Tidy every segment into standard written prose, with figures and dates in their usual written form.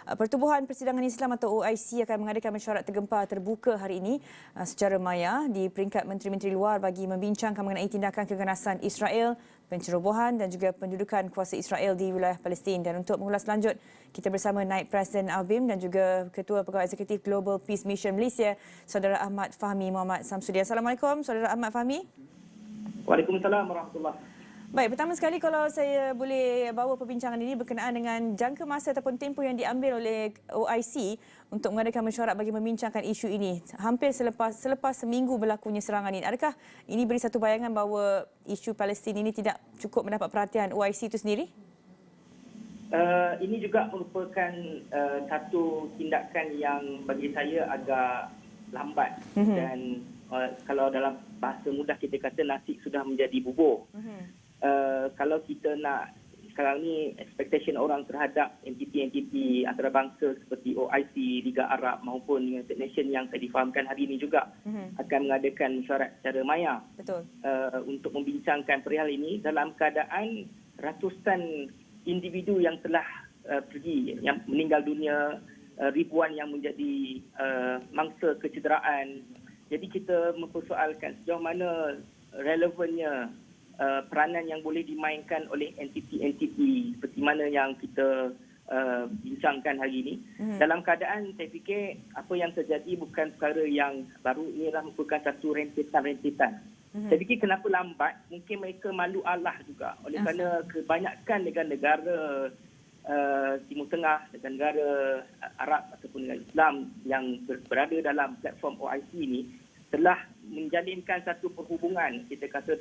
Pertubuhan Persidangan Islam atau OIC akan mengadakan mesyuarat tergempar terbuka hari ini secara maya di peringkat menteri-menteri luar bagi membincangkan mengenai tindakan keganasan Israel, pencerobohan dan juga pendudukan kuasa Israel di wilayah Palestin. Dan untuk mengulas lanjut, kita bersama Naib Presiden AVIM dan juga Ketua Pegawai Eksekutif Global Peace Mission Malaysia, Saudara Ahmad Fahmi Muhammad Samsudin. Assalamualaikum, Saudara Ahmad Fahmi. Waalaikumsalam warahmatullahi. Baik, pertama sekali kalau saya boleh bawa perbincangan ini berkenaan dengan jangka masa ataupun tempoh yang diambil oleh OIC untuk mengadakan mesyuarat bagi membincangkan isu ini. Hampir selepas seminggu berlakunya serangan ini. Adakah ini beri satu bayangan bahawa isu Palestin ini tidak cukup mendapat perhatian OIC itu sendiri? Ini juga merupakan satu tindakan yang bagi saya agak lambat dan kalau dalam bahasa mudah kita kata nasi sudah menjadi bubur. Kalau kita nak sekarang ni expectation orang terhadap entiti-entiti antarabangsa seperti OIC, Liga Arab maupun United Nations yang saya difahamkan hari ini juga akan mengadakan mesyuarat secara maya. Betul. Untuk membincangkan perihal ini dalam keadaan ratusan individu yang telah pergi, yang meninggal dunia, ribuan yang menjadi mangsa kecederaan. Jadi kita mempersoalkan sejauh mana relevannya peranan yang boleh dimainkan oleh entiti-entiti seperti mana yang kita bincangkan hari ini. Dalam keadaan saya fikir apa yang terjadi bukan perkara yang baru, inilah merupakan satu rentetan-rentetan. Saya fikir kenapa lambat, mungkin mereka malu Allah juga oleh kerana kebanyakan negara-negara Timur Tengah, negara-negara Arab ataupun negara Islam yang berada dalam platform OIC ini telah menjalinkan satu perhubungan, kita kata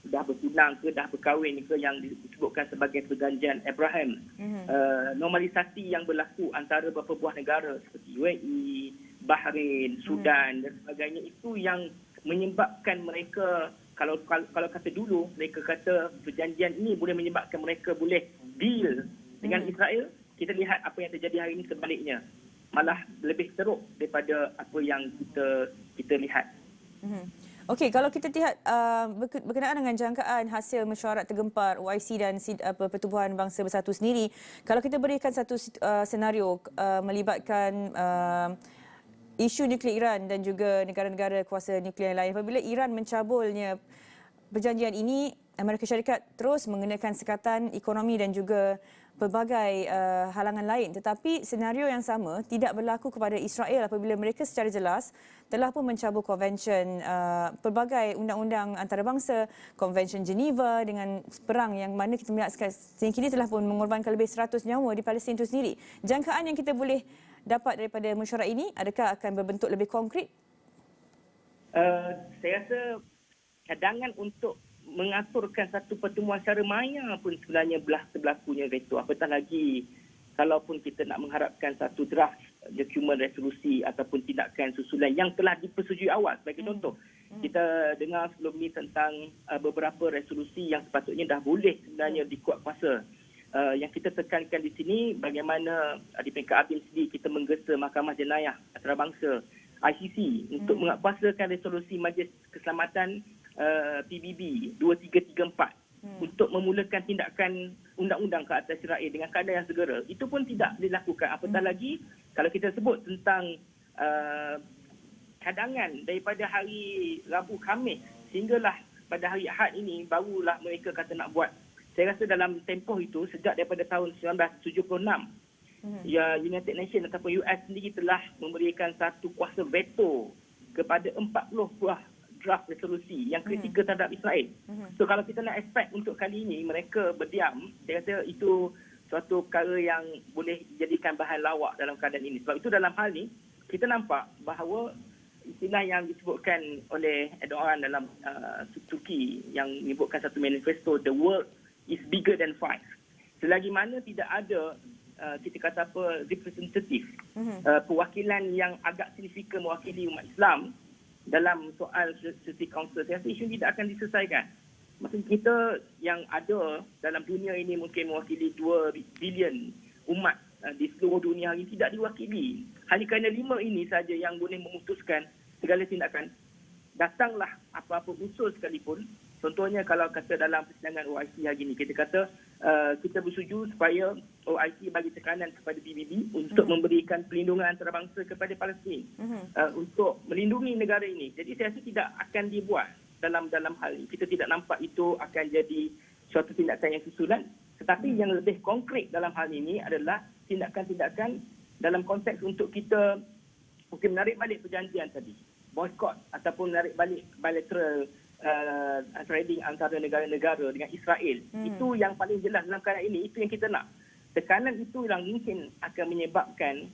dah bertunang ke, dah berkahwin ke, yang disebutkan sebagai perjanjian Abraham. Normalisasi yang berlaku antara beberapa buah negara seperti UAE, Bahrain, Sudan dan sebagainya, itu yang menyebabkan mereka, kalau kata dulu mereka kata perjanjian ini boleh menyebabkan mereka boleh deal dengan Israel. Kita lihat apa yang terjadi hari ini sebaliknya, malah lebih teruk daripada apa yang kita lihat. Okey, kalau kita lihat berkenaan dengan jangkaan hasil mesyuarat tergempar OIC dan Pertubuhan Bangsa Bersatu sendiri, kalau kita berikan satu senario melibatkan isu nuklear Iran dan juga negara-negara kuasa nuklear lain, apabila Iran mencabulnya perjanjian ini, Amerika Syarikat terus mengenakan sekatan ekonomi dan juga pelbagai halangan lain. Tetapi senario yang sama tidak berlaku kepada Israel apabila mereka secara jelas telah pun mencabut konvensyen pelbagai undang-undang antarabangsa, konvensyen Geneva dengan perang yang mana kita melihat sehingga kini telah pun mengorbankan lebih 100 nyawa di Palestin itu sendiri. Jangkaan yang kita boleh dapat daripada mesyuarat ini, adakah akan berbentuk lebih konkret? Saya rasa cadangan untuk mengaturkan satu pertemuan secara maya pun sebenarnya berlakunya veto. Apatah lagi kalaupun kita nak mengharapkan satu draft dokumen resolusi ataupun tindakan susulan yang telah dipersetujui awal. Sebagai contoh, kita dengar sebelum ini tentang beberapa resolusi yang sepatutnya dah boleh sebenarnya dikuat kuasa. Yang kita tekankan di sini bagaimana di peringkat ABIM sendiri kita menggesa Mahkamah Jenayah Antarabangsa ICC untuk menguatkuasakan resolusi Majlis Keselamatan PBB 2334 untuk memulakan tindakan undang-undang ke atas Israel dengan keadaan yang segera. Itu pun tidak dilakukan. Apatah lagi kalau kita sebut tentang cadangan daripada hari Rabu Khamis sehinggalah pada hari Ahad ini barulah mereka kata nak buat. Saya rasa dalam tempoh itu sejak daripada tahun 1976 ya, United Nations ataupun US sendiri telah memberikan satu kuasa veto kepada 40 buah draft resolusi yang kritikal terhadap Israel. So kalau kita nak expect untuk kali ini mereka berdiam, saya rasa itu suatu perkara yang boleh dijadikan bahan lawak dalam keadaan ini. Sebab itu dalam hal ini kita nampak bahawa istilah yang disebutkan oleh Erdogan dalam Turki yang menyebutkan satu manifesto, the world is bigger than five. Selagi mana tidak ada kita kata apa representatif, perwakilan yang agak signifikan mewakili umat Islam dalam soal Security Council, saya rasa isu tidak akan diselesaikan. Maksud kita yang ada dalam dunia ini mungkin mewakili 2 bilion umat di seluruh dunia hari ini tidak diwakili. Hanya kerana 5 ini saja yang boleh memutuskan segala tindakan. Datanglah apa-apa usul sekalipun. Contohnya kalau kata dalam persidangan OIC hari ini, kita kata kita bersetuju supaya OIC bagi tekanan kepada PBB untuk memberikan perlindungan antarabangsa kepada Palestin untuk melindungi negara ini. Jadi saya rasa tidak akan dibuat dalam hal ini. Kita tidak nampak itu akan jadi suatu tindakan yang susulan. Tetapi yang lebih konkret dalam hal ini adalah tindakan-tindakan dalam konteks untuk kita mungkin menarik balik perjanjian tadi. Boycott ataupun menarik balik bilateral trading antara negara-negara dengan Israel. Itu yang paling jelas dalam keadaan ini, itu yang kita nak. Tekanan itu yang mungkin akan menyebabkan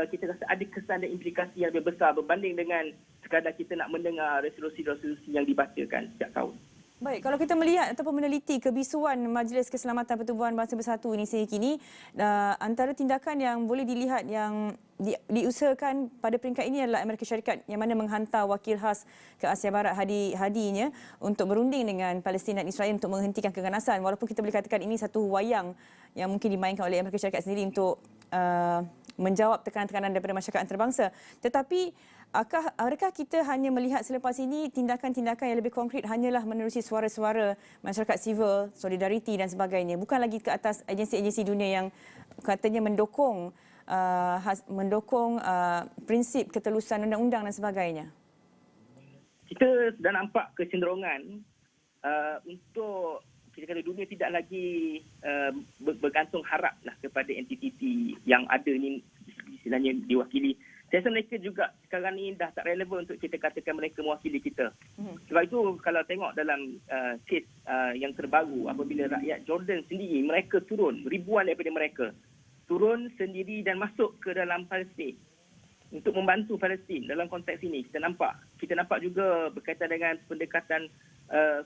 kita rasa ada kesan dan implikasi yang lebih besar berbanding dengan sekadar kita nak mendengar resolusi-resolusi yang dibacakan setiap tahun. Baik, kalau kita melihat ataupun meneliti kebisuan Majlis Keselamatan Pertubuhan Bangsa Bersatu ini sehingga kini, antara tindakan yang boleh dilihat yang diusahakan pada peringkat ini adalah Amerika Syarikat yang mana menghantar wakil khas ke Asia Barat hadinya untuk berunding dengan Palestin dan Israel untuk menghentikan keganasan. Walaupun kita boleh katakan ini satu wayang yang mungkin dimainkan oleh Amerika Syarikat sendiri untuk menjawab tekanan-tekanan daripada masyarakat antarabangsa. Tetapi adakah kita hanya melihat selepas ini tindakan-tindakan yang lebih konkret hanyalah menerusi suara-suara masyarakat sivil, solidariti dan sebagainya, bukan lagi ke atas agensi-agensi dunia yang katanya mendukung prinsip ketelusan undang-undang dan sebagainya? Kita sudah nampak kecenderungan untuk kita kata dunia tidak lagi bergantung haraplah kepada entiti yang ada ni istilahnya diwakili. Saya rasa mereka juga sekarang ni dah tak relevan untuk kita katakan mereka mewakili kita. Sebab itu kalau tengok dalam kes yang terbaru apabila rakyat Jordan sendiri mereka turun, ribuan daripada mereka turun sendiri dan masuk ke dalam Palestin untuk membantu Palestin dalam konteks ini. Kita nampak juga berkaitan dengan pendekatan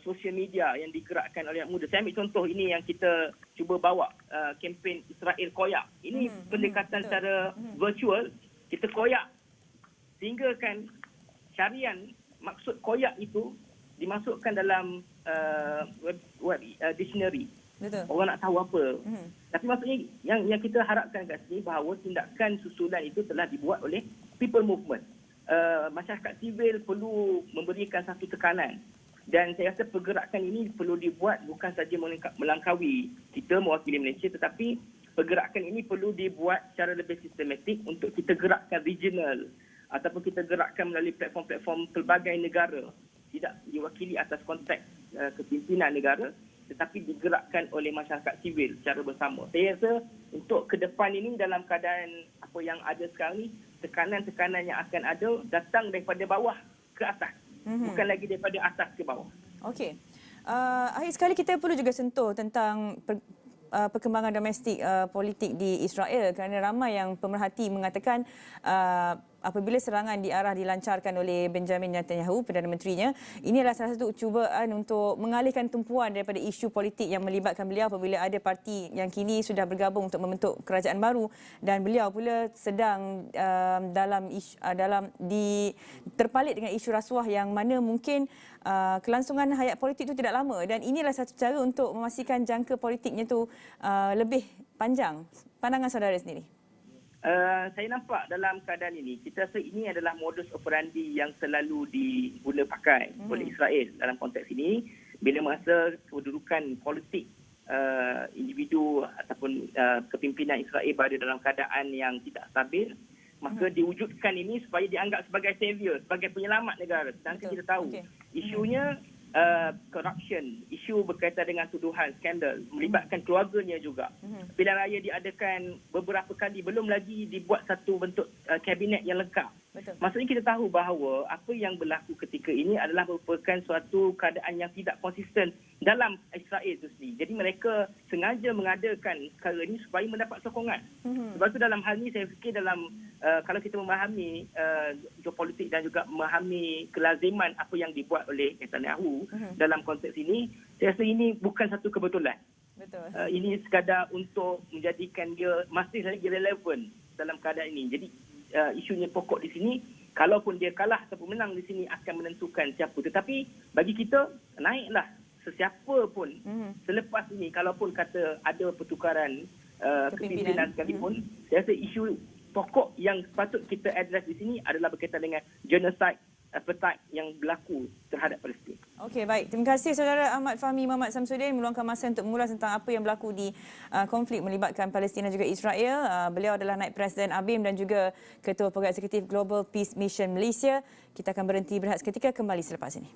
sosial media yang digerakkan oleh anak muda. Saya ambil contoh ini yang kita cuba bawa kempen Israel Koyak. Ini pendekatan secara virtual, kita koyak sehingga kan syarian maksud koyak itu dimasukkan dalam web dictionary. Betul. Orang nak tahu apa. Tapi maksudnya yang kita harapkan kat sini bahawa tindakan susulan itu telah dibuat oleh people movement. Masyarakat sivil perlu memberikan satu tekanan. Dan saya rasa pergerakan ini perlu dibuat bukan saja melangkaui kita mewakili Malaysia, tetapi pergerakan ini perlu dibuat secara lebih sistematik untuk kita gerakkan regional ataupun kita gerakkan melalui platform-platform pelbagai negara. Tidak diwakili atas konteks kepimpinan negara, tetapi digerakkan oleh masyarakat sivil secara bersama. Saya rasa untuk ke depan ini dalam keadaan apa yang ada sekarang ni, tekanan-tekanan yang akan ada datang daripada bawah ke atas. Bukan lagi daripada atas ke bawah. Okey. Akhir sekali kita perlu juga sentuh tentang perkembangan domestik politik di Israel kerana ramai yang pemerhati mengatakan apabila serangan dilancarkan oleh Benjamin Netanyahu, Perdana Menterinya, ini adalah salah satu cubaan untuk mengalihkan tumpuan daripada isu politik yang melibatkan beliau apabila ada parti yang kini sudah bergabung untuk membentuk kerajaan baru dan beliau pula sedang terpalit dengan isu rasuah yang mana mungkin kelangsungan hayat politik itu tidak lama dan inilah satu cara untuk memastikan jangka politiknya itu lebih panjang. Pandangan saudara sendiri? Saya nampak dalam keadaan ini, kita rasa ini adalah modus operandi yang selalu diguna pakai oleh Israel dalam konteks ini. Bila masa kedudukan politik individu ataupun kepimpinan Israel berada dalam keadaan yang tidak stabil, maka diwujudkan ini supaya dianggap sebagai savior, sebagai penyelamat negara. Sedangkan kita tahu isunya corruption, isu berkaitan dengan tuduhan skandal, melibatkan keluarganya juga. Pilihan raya diadakan beberapa kali, belum lagi dibuat satu bentuk kabinet yang lengkap. Betul. Maksudnya kita tahu bahawa apa yang berlaku ketika ini adalah merupakan suatu keadaan yang tidak konsisten dalam Israel itu sendiri. Jadi mereka sengaja mengadakan perkara ini supaya mendapat sokongan. Sebab itu dalam hal ini saya fikir dalam kalau kita memahami geopolitik dan juga memahami kelaziman apa yang dibuat oleh Netanyahu dalam konteks ini, saya rasa ini bukan satu kebetulan. Betul. Ini sekadar untuk menjadikan dia masih lagi relevan dalam keadaan ini. Jadi isunya pokok di sini, kalaupun dia kalah ataupun menang di sini akan menentukan siapa. Tetapi bagi kita, naiklah sesiapa pun selepas ini, kalaupun kata ada pertukaran kepimpinan sekalipun, saya rasa isu pokok yang patut kita address di sini adalah berkaitan dengan genocide appetite yang berlaku terhadap Palestin. Okey, baik. Terima kasih Saudara Ahmad Fahmi Muhammad Samsudin meluangkan masa untuk mengulas tentang apa yang berlaku di konflik melibatkan Palestin dan juga Israel. Beliau adalah Naib Presiden ABIM dan juga Ketua Program Eksekutif Global Peace Mission Malaysia. Kita akan berhenti berehat seketika, kembali selepas ini.